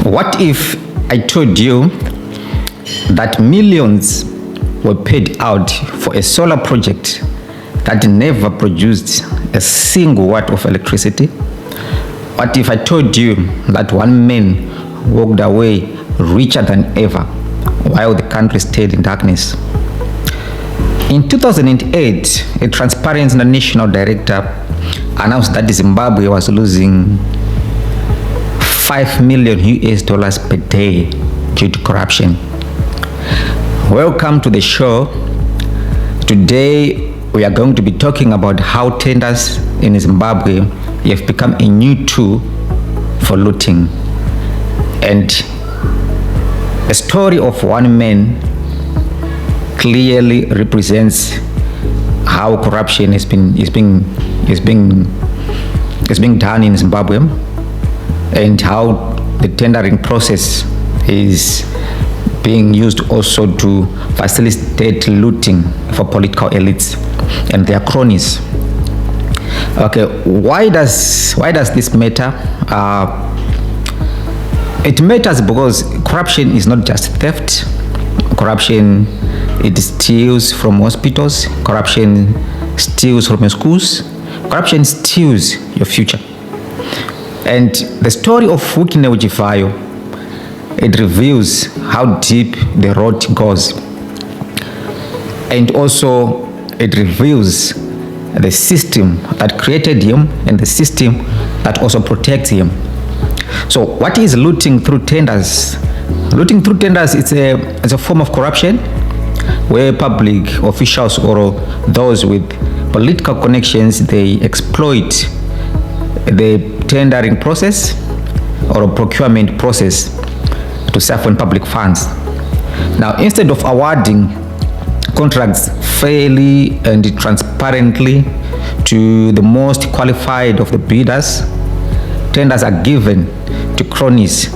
What if I told you that millions were paid out for a solar project that never produced a single watt of electricity? What if I told you that one man walked away richer than ever while the country stayed in darkness? In 2008, a Transparency International director announced that Zimbabwe was losing 5 million US dollars per day due to corruption. Welcome to the show. Today we are going to be talking about how tenders in Zimbabwe have become a new tool for looting, and a story of one man clearly represents how corruption is being done in Zimbabwe, and how the tendering process is being used also to facilitate looting for political elites and their cronies. Okay, why does this matter? It matters because corruption is not just theft. Corruption, it steals from hospitals. Corruption steals from your schools. Corruption steals your future. And the story of Wicknell Chivhayo, it reveals how deep the rot goes. And also it reveals the system that created him and the system that also protects him. So what is looting through tenders? Looting through tenders is a form of corruption where public officials or those with political connections, they exploit the tendering process or procurement process to siphon public funds. Now, instead of awarding contracts fairly and transparently to the most qualified of the bidders, tenders are given to cronies,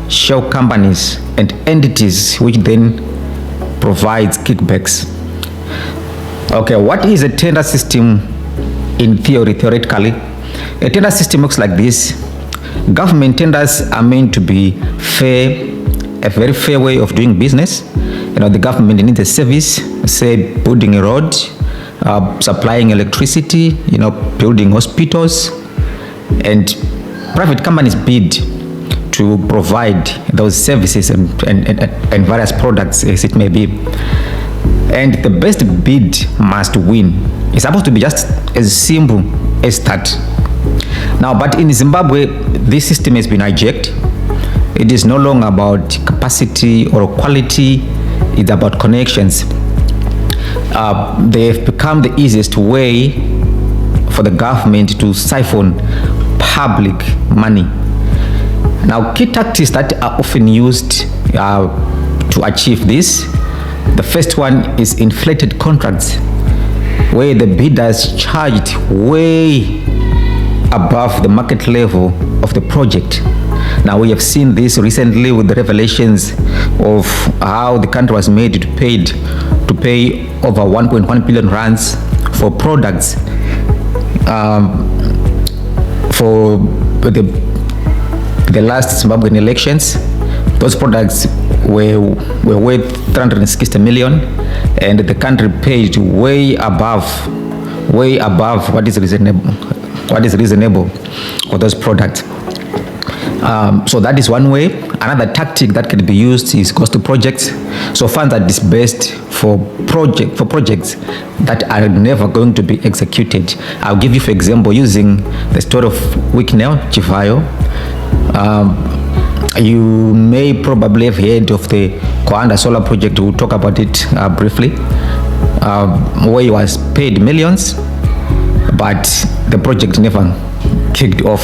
shell companies, and entities which then provides kickbacks. Okay, what is a tender system in theory, theoretically? A tender system looks like this. Government tenders are meant to be fair, a very fair way of doing business. The government needs a service, say building a road, supplying electricity, building hospitals, and private companies bid to provide those services and various products as it may be. And the best bid must win. It's supposed to be just as simple as that. Now, but in Zimbabwe, this system has been hijacked. It is no longer about capacity or quality, it's about connections. They have become the easiest way for the government to siphon public money. Now, key tactics that are often used to achieve this, the first one is inflated contracts, where the bidders charged way above the market level of the project. Now, we have seen this recently with the revelations of how the country was made to pay over 1.1 billion rands for products for the last Zimbabwean elections. Those products were worth 360 million, and the country paid way above what is reasonable for those products. So that is one way. Another tactic that can be used is cost to projects. So funds are disbursed for projects that are never going to be executed. I'll give you, for example, using the story of Wicknell Chivhayo. You may probably have heard of the Guanda solar project. We'll talk about it briefly, where he was paid millions, but the project never kicked off.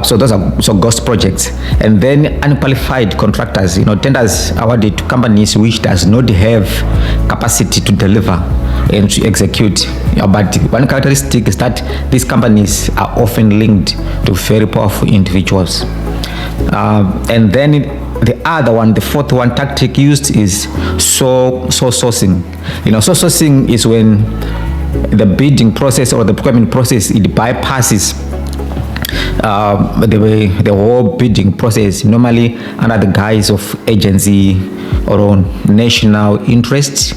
So those are ghost projects. And then unqualified contractors, tenders awarded to companies which does not have capacity to deliver and to execute. But one characteristic is that these companies are often linked to very powerful individuals. And then the fourth one tactic used is sourcing. Sourcing is when the bidding process or the procurement process, it bypasses the whole bidding process normally under the guise of agency or on national interest.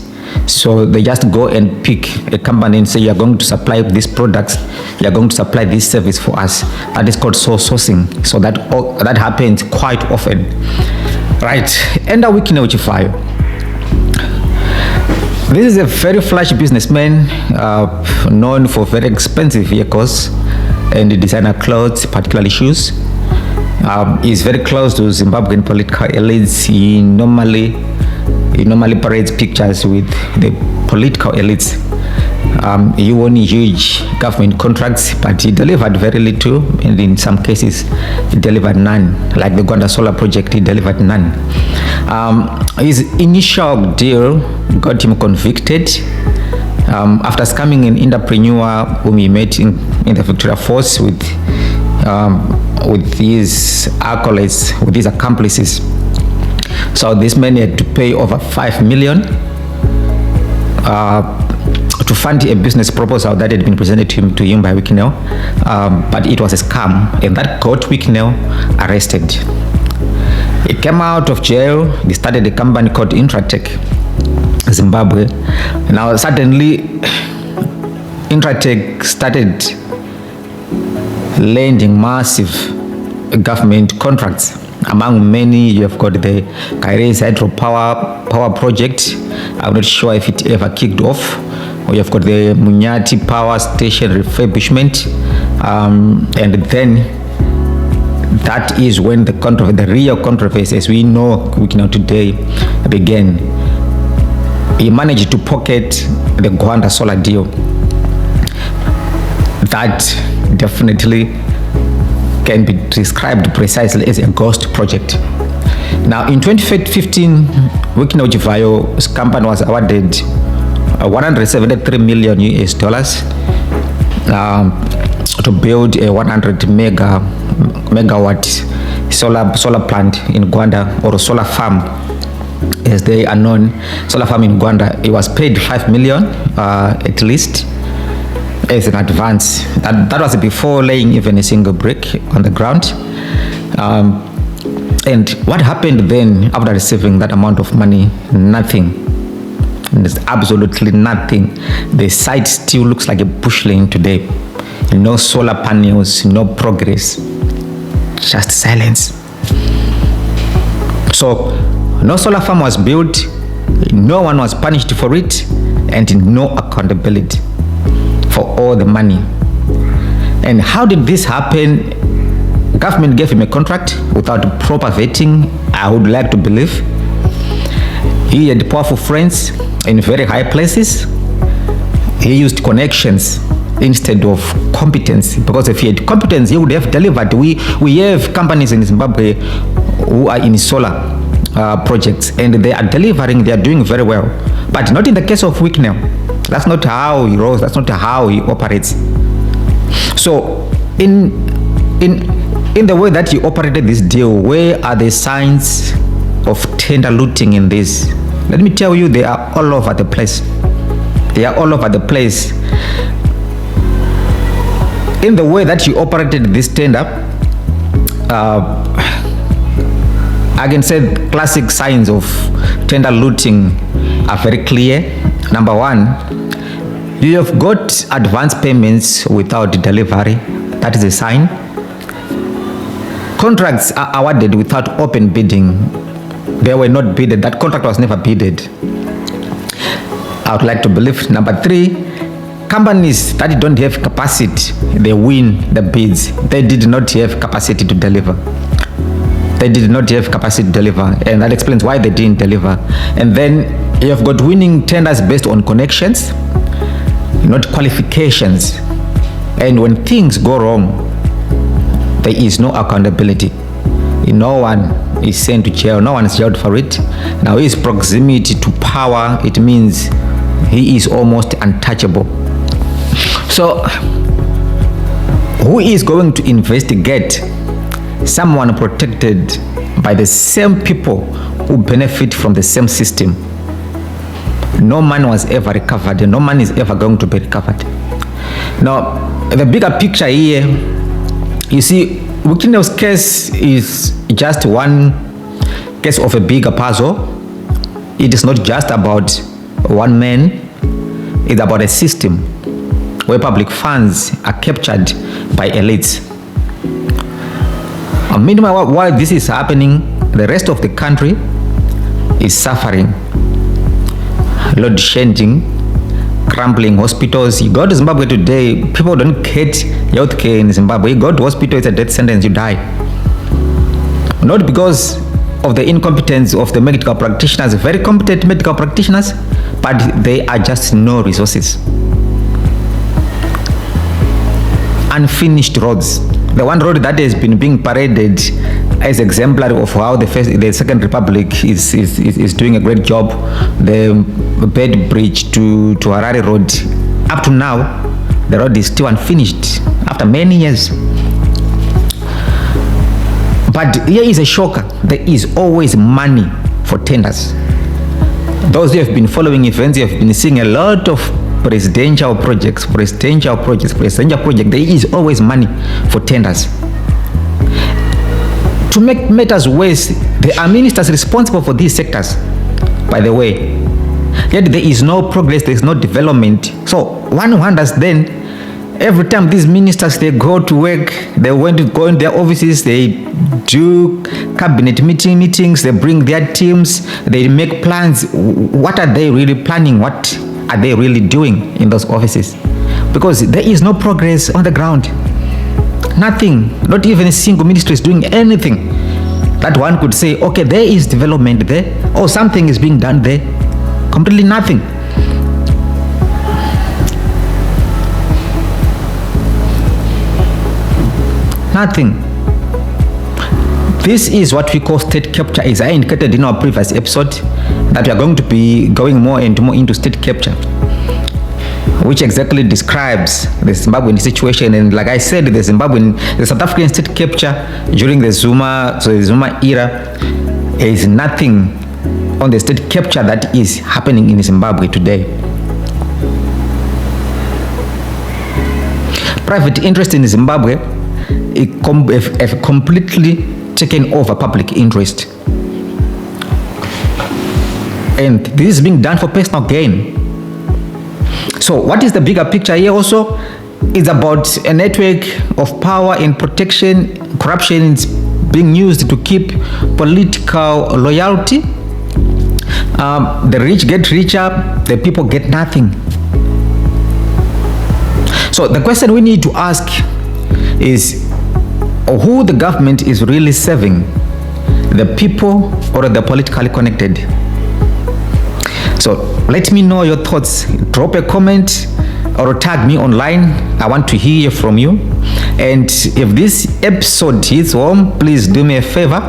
So they just go and pick a company and say, you are going to supply these products, you are going to supply this service for us. That is called sole sourcing. So that happens quite often. Right, enter Wicknell Chivhayo. This is a very flashy businessman, known for very expensive vehicles and designer clothes, particularly shoes. He's very close to Zimbabwean political elites. He normally parades pictures with the political elites. He won huge government contracts, but he delivered very little, and in some cases he delivered none. Like the Guanda solar project, he delivered none. His initial deal got him convicted after scamming an entrepreneur whom he met in the Victoria Falls with his acolytes, with his accomplices. So this man had to pay over 5 million to fund a business proposal that had been presented to him by Wicknell, but it was a scam, and that got Wicknell arrested. He came out of jail. He started a company called Intratech Zimbabwe. Now suddenly Intratech started landing massive government contracts. Among many, you have got the Kaire's hydropower project. I'm not sure if it ever kicked off. Or you have got the Munyati power station refurbishment, and then that is when the real controversy, as we know Wicknell today, began. He managed to pocket the Guanda solar deal. That definitely can be described precisely as a ghost project. Now, in 2015, Wicknell Chivhayo's company was awarded $173 million to build a 100 megawatt solar plant in Guanda, or solar farm as they are known, solar farm in Guanda. It was paid 5 million at least as an advance. That was before laying even a single brick on the ground. And what happened then after receiving that amount of money? Nothing. There's absolutely nothing. The site still looks like a bushland today. No solar panels, no progress, just silence. So no solar farm was built, no one was punished for it, and no accountability for all the money. And how did this happen? Government gave him a contract without proper vetting, I would like to believe. He had powerful friends in very high places. He used connections instead of competence, because if he had competence, he would have delivered. We have companies in Zimbabwe who are in solar projects, and they are delivering, they are doing very well, but not in the case of Wicknell. That's not how he rolls, that's not how he operates. So in the way that he operated this deal, where are the signs of tender looting in this? Let me tell you, they are all over the place. They are all over the place. In the way that he operated this tender, I can say classic signs of tender looting are very clear. Number one, you have got advance payments without delivery. That is a sign. Contracts are awarded without open bidding. They were not bidded. That contract was never bidded. I would like to believe. Number three, companies that don't have capacity, they win the bids. They did not have capacity to deliver. They did not have capacity to deliver, and that explains why they didn't deliver. And then you have got winning tenders based on connections, not qualifications. And when things go wrong, there is no accountability. No one is sent to jail. No one is jailed for it. Now, his proximity to power, it means he is almost untouchable. So, who is going to investigate someone protected by the same people who benefit from the same system? No money was ever recovered, and no money is ever going to be recovered. Now, the bigger picture here You see, Wicknell's case is just one case of a bigger puzzle. It is not just about one man, it's about a system where public funds are captured by elites. Meanwhile, while this is happening, the rest of the country is suffering. Load shedding, crumbling hospitals. You go to Zimbabwe today, people don't get health care in Zimbabwe. You go to hospital, it's a death sentence, you die. Not because of the incompetence of the medical practitioners, very competent medical practitioners, but there are just no resources. Unfinished roads. The one road that has been being paraded as exemplary of how the Second Republic is doing a great job, the Bed Bridge to Harare Road, up to now, the road is still unfinished after many years. But here is a shocker. There is always money for tenders. Those who have been following events, you have been seeing a lot of presidential projects. There is always money for tenders. To make matters worse, there are ministers responsible for these sectors, by the way. Yet there is no progress, there is no development. So one wonders then, every time these ministers, they go to work, they want to go in their offices, they do cabinet meetings, they bring their teams, they make plans. What are they really planning? What are they really doing in those offices? Because there is no progress on the ground. Nothing. Not even a single ministry is doing anything that one could say, okay, there is development there, or something is being done there. Completely nothing. Nothing. This is what we call state capture, as I indicated in our previous episode, that we are going to be going more and more into state capture, which exactly describes the Zimbabwean situation. And like I said, the South African state capture during the Zuma era is nothing on the state capture that is happening in Zimbabwe today. Private interest in Zimbabwe have completely taken over public interest. And this is being done for personal gain. So what is the bigger picture here also? It's about a network of power and protection. Corruption is being used to keep political loyalty. The rich get richer, the people get nothing. So the question we need to ask is, who the government is really serving, the people or the politically connected? So let me know your thoughts. Drop a comment or tag me online. I want to hear from you. And if this episode hits home, please do me a favor,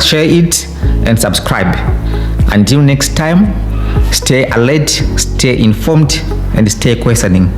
share it and subscribe. Until next time, stay alert, stay informed, and stay questioning.